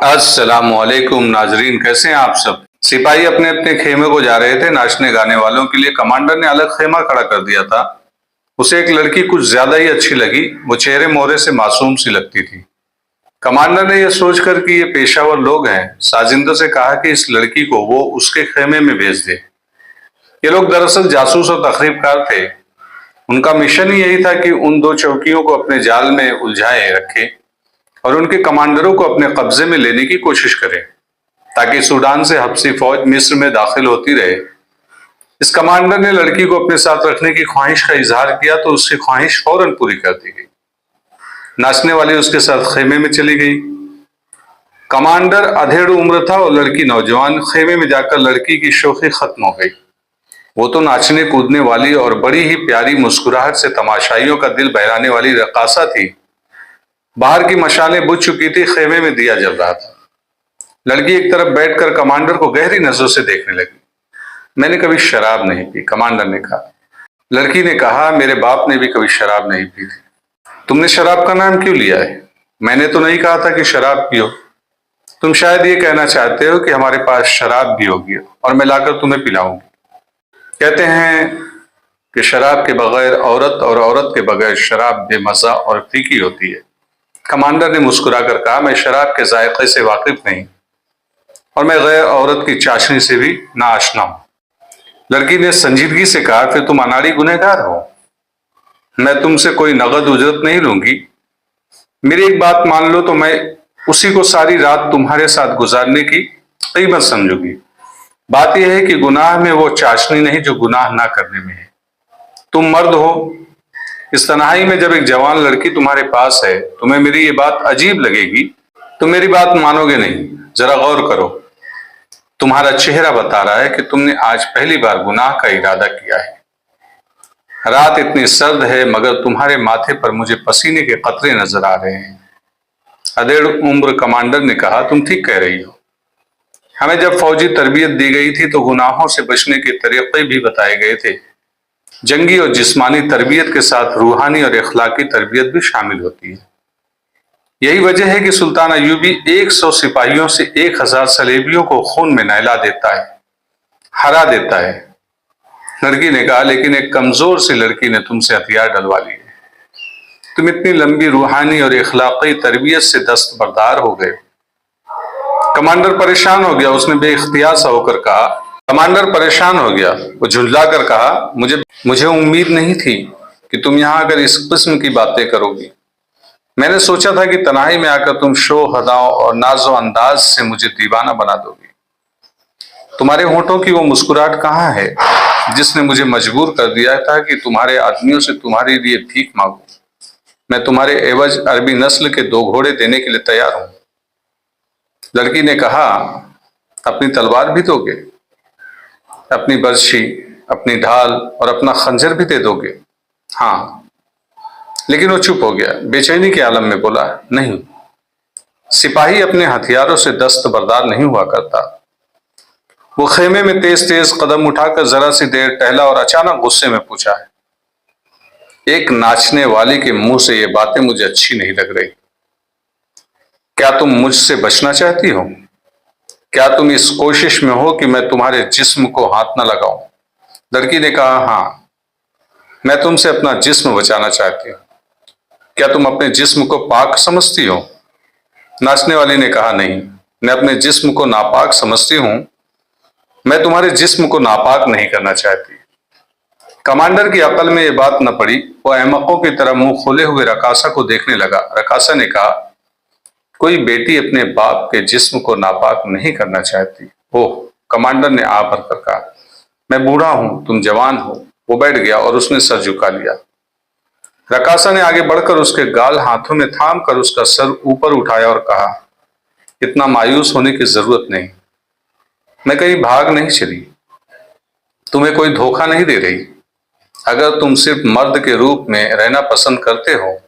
अस्सलामुअलैकुम नाजरीन, कैसे हैं आप सब। सिपाही अपने अपने खेमे को जा रहे थे। नाचने गाने वालों के लिए कमांडर ने अलग खेमा खड़ा कर दिया था। उसे एक लड़की कुछ ज्यादा ही अच्छी लगी। वो चेहरे मोहरे से मासूम सी लगती थी। कमांडर ने यह सोचकर कि ये पेशावर लोग हैं, साजिंदों से कहा कि इस लड़की को वो उसके खेमे में भेज दे। ये लोग दरअसल जासूस और तखरीबकार थे। उनका मिशन ही यही था कि उन दो चौकियों को अपने जाल में उलझाए रखे और उनके कमांडरों को अपने कब्जे में लेने की कोशिश करें, ताकि सूडान से हब्सी फौज मिस्र में दाखिल होती रहे। इस कमांडर ने लड़की को अपने साथ रखने की ख्वाहिश का इजहार किया तो उसकी ख्वाहिश फौरन पूरी कर दी गई। नाचने वाली उसके साथ खेमे में चली गई। कमांडर अधेड़ उम्र था और लड़की नौजवान। खेमे में जाकर लड़की की शोखी खत्म हो गई। वो तो नाचने कूदने वाली और बड़ी ही प्यारी मुस्कुराहट से तमाशाइयों का दिल बहलाने वाली रकासा थी। बाहर की मशालें बुझ चुकी थी, खेमे में दिया जल रहा था। लड़की एक तरफ बैठकर कमांडर को गहरी नजरों से देखने लगी। मैंने कभी शराब नहीं पी, कमांडर ने कहा। लड़की ने कहा, मेरे बाप ने भी कभी शराब नहीं पी थी। तुमने शराब का नाम क्यों लिया है? मैंने तो नहीं कहा था कि शराब पियो। तुम शायद ये कहना चाहते हो कि हमारे पास शराब भी होगी और मैं लाकर तुम्हें पिलाऊंगी। कहते हैं कि शराब के बगैर औरत और औरत के बगैर शराब बेमजा और फीकी होती है। कमांडर ने मुस्कुराकर कहा, मैं शराब के जायके से वाकिफ नहीं और मैं गैर औरत की चाशनी से भी नाआशना हूं। लड़की ने संजीदगी से कहा, फिर तुम अनाड़ी गुनहगार हो। मैं तुमसे कोई नगद उजरत नहीं लूंगी। मेरी एक बात मान लो तो मैं उसी को सारी रात तुम्हारे साथ गुजारने की कीमत समझूंगी। बात यह है कि गुनाह में वो चाशनी नहीं जो गुनाह ना करने में है। तुम मर्द हो। इस तन्हाई में जब एक जवान लड़की तुम्हारे पास है, तुम्हें मेरी ये बात अजीब लगेगी। तुम मेरी बात मानोगे नहीं। जरा गौर करो। तुम्हारा चेहरा बता रहा है कि तुमने आज पहली बार गुनाह का इरादा किया है। रात इतनी सर्द है मगर तुम्हारे माथे पर मुझे पसीने के कतरे नजर आ रहे हैं। अधेड़ उम्र कमांडर ने कहा, तुम ठीक कह रही हो। हमें जब फौजी तरबियत दी गई थी तो गुनाहों से बचने के तरीके भी बताए गए थे। जंगी और जिस्मानी तरबियत के साथ रूहानी और इखलाकी तरबियत भी शामिल होती है। यही वजह है कि सुल्तान अयूबी 100 सिपाहियों से 1000 सलेबियों को खून में नहला देता है, हरा देता है। लड़की ने कहा, लेकिन एक कमजोर सी लड़की ने तुमसे हथियार डलवा लिए। तुम इतनी लंबी रूहानी और इखलाकी तरबियत से दस्तबरदार हो गए। कमांडर परेशान हो गया। उसने बेइख्तियार सा होकर कहा, कमांडर परेशान हो गया। वो झुंझला कर कहा, मुझे उम्मीद नहीं थी कि तुम यहां आकर इस किस्म की बातें करोगी। मैंने सोचा था कि तन्हाई में आकर तुम शो हदाओं और नाजो अंदाज से मुझे दीवाना बना दोगी। तुम्हारे होठों की वो मुस्कुराहट कहाँ है जिसने मुझे मजबूर कर दिया था कि तुम्हारे आदमियों से तुम्हारे लिए भीख मांगू। मैं तुम्हारे एवज अरबी नस्ल के 2 घोड़े देने के लिए तैयार हूं। लड़की ने कहा, अपनी तलवार भी दोगे? अपनी बर्छी, अपनी ढाल और अपना खंजर भी दे दोगे? हाँ। लेकिन वो चुप हो गया। बेचैनी के आलम में बोला, नहीं। सिपाही अपने हथियारों से दस्तबरदार नहीं हुआ करता। वो खेमे में तेज तेज कदम उठाकर जरा सी देर टहला और अचानक गुस्से में पूछा, एक नाचने वाली के मुंह से ये बातें मुझे अच्छी नहीं लग रही। क्या तुम मुझसे बचना चाहती हो? क्या तुम इस कोशिश में हो कि मैं तुम्हारे जिस्म को हाथ न लगाऊं? लड़की ने कहा, हाँ, मैं तुमसे अपना जिस्म बचाना चाहती हूँ। क्या तुम अपने जिस्म को पाक समझती हो? नाचने वाली ने कहा, नहीं, मैं अपने जिस्म को नापाक समझती हूँ। मैं तुम्हारे जिस्म को नापाक नहीं करना चाहती। कमांडर की अकल में ये बात न पड़ी। वो अहमकों की तरह मुंह खोले हुए रकासा को देखने लगा। रकासा ने कहा, कोई बेटी अपने बाप के जिस्म को नापाक नहीं करना चाहती। ओह, कमांडर ने आ भर कर कहा, मैं बूढ़ा हूं, तुम जवान हो। वो बैठ गया और उसने सर झुका लिया। रकासा ने आगे बढ़कर उसके गाल हाथों में थाम कर उसका सर ऊपर उठाया और कहा, इतना मायूस होने की जरूरत नहीं। मैं कहीं भाग नहीं चली। तुम्हें कोई धोखा नहीं दे रही। अगर तुम सिर्फ मर्द के रूप में रहना पसंद करते हो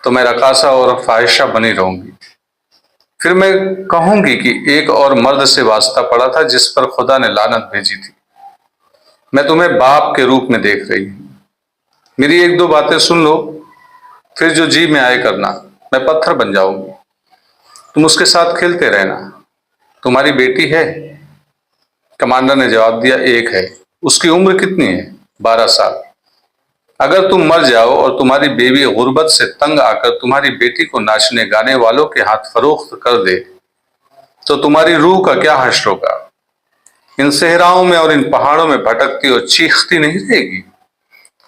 तो मैं रकासा और फाहिशा बनी रहूंगी। फिर मैं कहूंगी कि एक और मर्द से वास्ता पड़ा था जिस पर खुदा ने लानत भेजी थी। मैं तुम्हें बाप के रूप में देख रही हूं। मेरी 1-2 बातें सुन लो, फिर जो जी में आए करना। मैं पत्थर बन जाऊंगी। तुम उसके साथ खेलते रहना। तुम्हारी बेटी है? कमांडर ने जवाब दिया, एक है। उसकी उम्र कितनी है? 12 साल। अगर तुम मर जाओ और तुम्हारी बीवी गुर्बत से तंग आकर तुम्हारी बेटी को नाचने गाने वालों के हाथ फरोख्त कर दे तो तुम्हारी रूह का क्या हश्र होगा? इन सहराओं में और इन पहाड़ों में भटकती और चीखती नहीं रहेगी?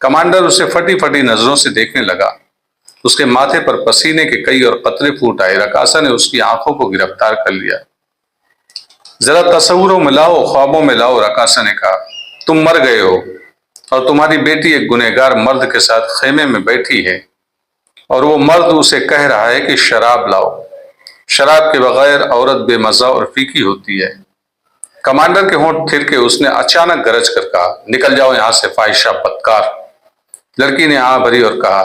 कमांडर उसे फटी फटी नजरों से देखने लगा। उसके माथे पर पसीने के कई और कतरे फूट आए। रकासा ने उसकी आंखों को गिरफ्तार कर लिया। जरा तस्वुरों में लाओ, ख्वाबों में लाओ, रकासा ने कहा। तुम मर गए हो और तुम्हारी बेटी एक गुनहगार मर्द के साथ खेमे में बैठी है और वो मर्द उसे कह रहा है कि शराब लाओ। शराब के बगैर औरत बेमजा और फीकी होती है। कमांडर के होंठ थिरके उसने अचानक गरज कर कहा, निकल जाओ यहां से फाहिशा बदकार। लड़की ने आह भरी और कहा,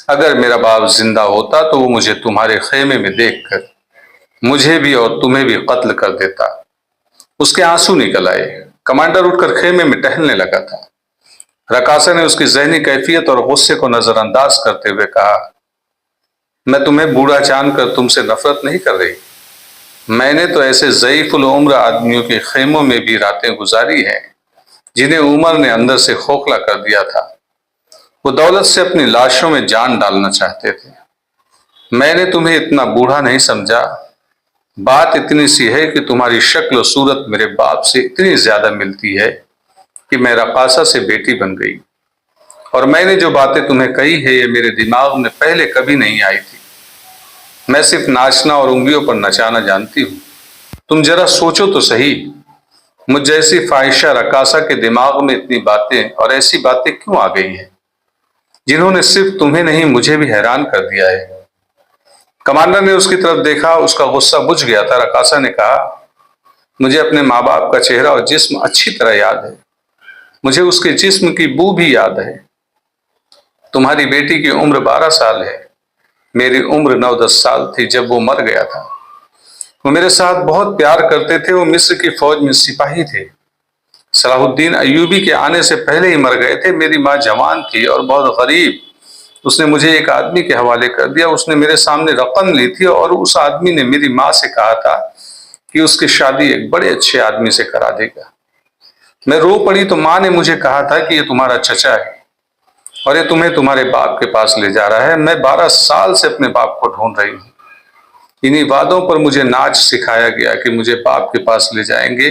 अगर मेरा बाप जिंदा होता तो वो मुझे तुम्हारे खेमे में देखकर मुझे भी और तुम्हें भी कत्ल कर देता। उसके आंसू निकल आए। कमांडर उठकर खेमे में टहलने लगा था। रकासा ने उसकी जहनी कैफियत और गुस्से को नजरअंदाज करते हुए कहा, मैं तुम्हें बूढ़ा जानकर तुमसे नफरत नहीं कर रही। मैंने तो ऐसे ज़ईफ़ुल उम्र आदमियों के खेमों में भी रातें गुजारी हैं जिन्हें उमर ने अंदर से खोखला कर दिया था। वो दौलत से अपनी लाशों में जान डालना चाहते थे। मैंने तुम्हें इतना बूढ़ा नहीं समझा। बात इतनी सी है कि तुम्हारी शक्ल और सूरत मेरे बाप से इतनी ज्यादा मिलती है कि मैं रकासा से बेटी बन गई। और मैंने जो बातें तुम्हें कही है ये मेरे दिमाग में पहले कभी नहीं आई थी। मैं सिर्फ नाचना और उंगलियों पर नचाना जानती हूँ। तुम जरा सोचो तो सही, मुझ जैसी फाहिशा रकासा के दिमाग में इतनी बातें और ऐसी बातें क्यों आ गई हैं जिन्होंने सिर्फ तुम्हें नहीं मुझे भी हैरान कर दिया है। कमांडर ने उसकी तरफ देखा। उसका गुस्सा बुझ गया था। रकासा ने कहा, मुझे अपने माँ बाप का चेहरा और जिस्म अच्छी तरह याद है। मुझे उसके जिस्म की बू भी याद है। तुम्हारी बेटी की उम्र 12 साल है। मेरी उम्र 9-10 साल थी जब वो मर गया था। वो मेरे साथ बहुत प्यार करते थे। वो मिस्र की फौज में सिपाही थे। सलाहुद्दीन अय्यूबी के आने से पहले ही मर गए थे। मेरी माँ जवान थी और बहुत गरीब। उसने मुझे एक आदमी के हवाले कर दिया। उसने मेरे सामने रकम ली थी और उस आदमी ने मेरी माँ से कहा था कि उसकी शादी एक बड़े अच्छे आदमी से करा देगा। मैं रो पड़ी तो माँ ने मुझे कहा था कि ये तुम्हारा चचा है और ये तुम्हें तुम्हारे बाप के पास ले जा रहा है। मैं 12 साल से अपने बाप को ढूंढ रही हूँ। इन्हीं वादों पर मुझे नाच सिखाया गया कि मुझे बाप के पास ले जाएंगे।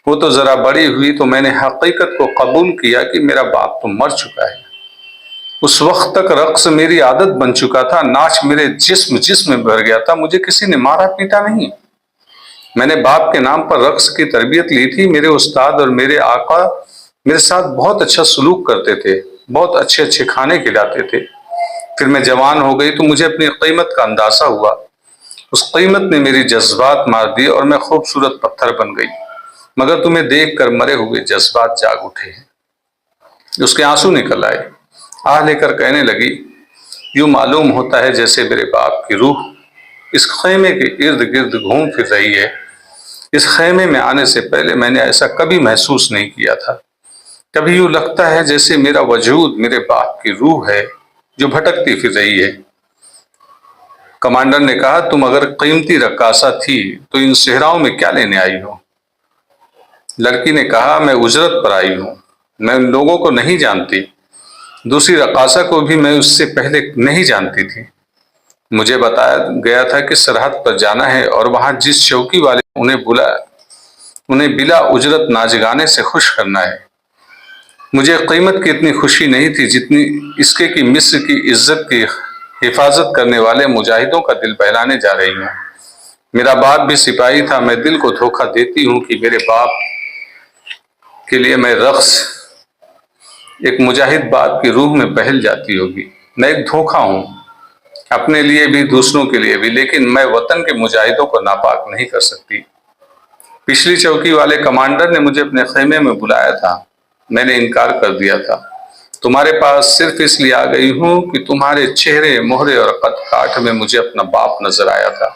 वो तो जरा बड़ी हुई तो मैंने हकीकत को कबूल किया कि मेरा बाप तो मर चुका है। उस वक्त तक रक्स मेरी आदत बन चुका था। नाच मेरे जिस्म में भर गया था। मुझे किसी ने मारा पीटा नहीं। मैंने बाप के नाम पर रक्स की तरबियत ली थी। मेरे उस्ताद और मेरे आका मेरे साथ बहुत अच्छा सलूक करते थे, बहुत अच्छे अच्छे खाने खिलाते थे। फिर मैं जवान हो गई तो मुझे अपनी कीमत का अंदाजा हुआ। उस कीमत ने मेरी जज्बात मार दिए और मैं खूबसूरत पत्थर बन गई। मगर तुम्हें देखकर मरे हुए जज्बात जाग उठे हैं। उसके आंसू निकल आए। आह लेकर कहने लगी, यूं मालूम होता है जैसे मेरे बाप की रूह इस खेमे के इर्द गिर्द घूम फिर रही है। इस खेमे में आने से पहले मैंने ऐसा कभी महसूस नहीं किया था। कभी यूं लगता है जैसे मेरा वजूद मेरे बाप की रूह है जो भटकती फिर रही है। कमांडर ने कहा, तुम अगर कीमती रकासा थी तो इन सेहराओं में क्या लेने आई हो? लड़की ने कहा, मैं उजरत पर आई हूँ। मैं उन लोगों को नहीं जानती। दूसरी रकासा को भी मैं उससे पहले नहीं जानती थी। मुझे बताया गया था कि सरहद पर जाना है और वहां जिस चौकी वाले उन्हें बिला उजरत नाच गाने से खुश करना है। मुझे कीमत की इतनी खुशी नहीं थी जितनी इसके कि मिस्र की इज्जत की हिफाजत करने वाले मुजाहिदों का दिल बहलाने जा रही हूँ। मेरा बाप भी सिपाही था। मैं दिल को धोखा देती हूँ कि मेरे बाप के लिए मैं रक्स एक मुजाहिद बाप की रूह में बहल जाती होगी। मैं एक धोखा हूँ, अपने लिए भी दूसरों के लिए भी, लेकिन मैं वतन के मुजाहिदों को नापाक नहीं कर सकती। पिछली चौकी वाले कमांडर ने मुझे अपने खेमे में बुलाया था। मैंने इनकार कर दिया था। तुम्हारे पास सिर्फ इसलिए आ गई हूँ कि तुम्हारे चेहरे, मोहरे और कद काठ में मुझे अपना बाप नजर आया था।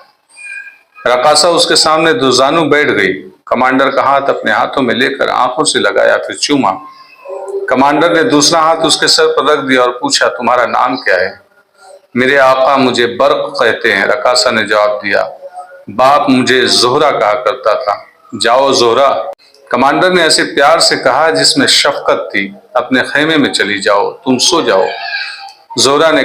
रकासा उसके सामने दुजानू बैठ गई। कमांडर का हाथ अपने हाथों में लेकर आंखों से लगाया, फिर चूमा। कमांडर ने दूसरा हाथ उसके सर पर रख दिया और पूछा, तुम्हारा नाम क्या है? मेरे आका मुझे बर्क कहते हैं, रकासा ने जवाब दिया। बाप मुझे जोहरा कहा करता था। जाओ जोहरा, कमांडर ने ऐसे प्यार से कहा जिसमें शफकत थी। अपने खेमे में चली जाओ, तुम सो जाओ। जोहरा ने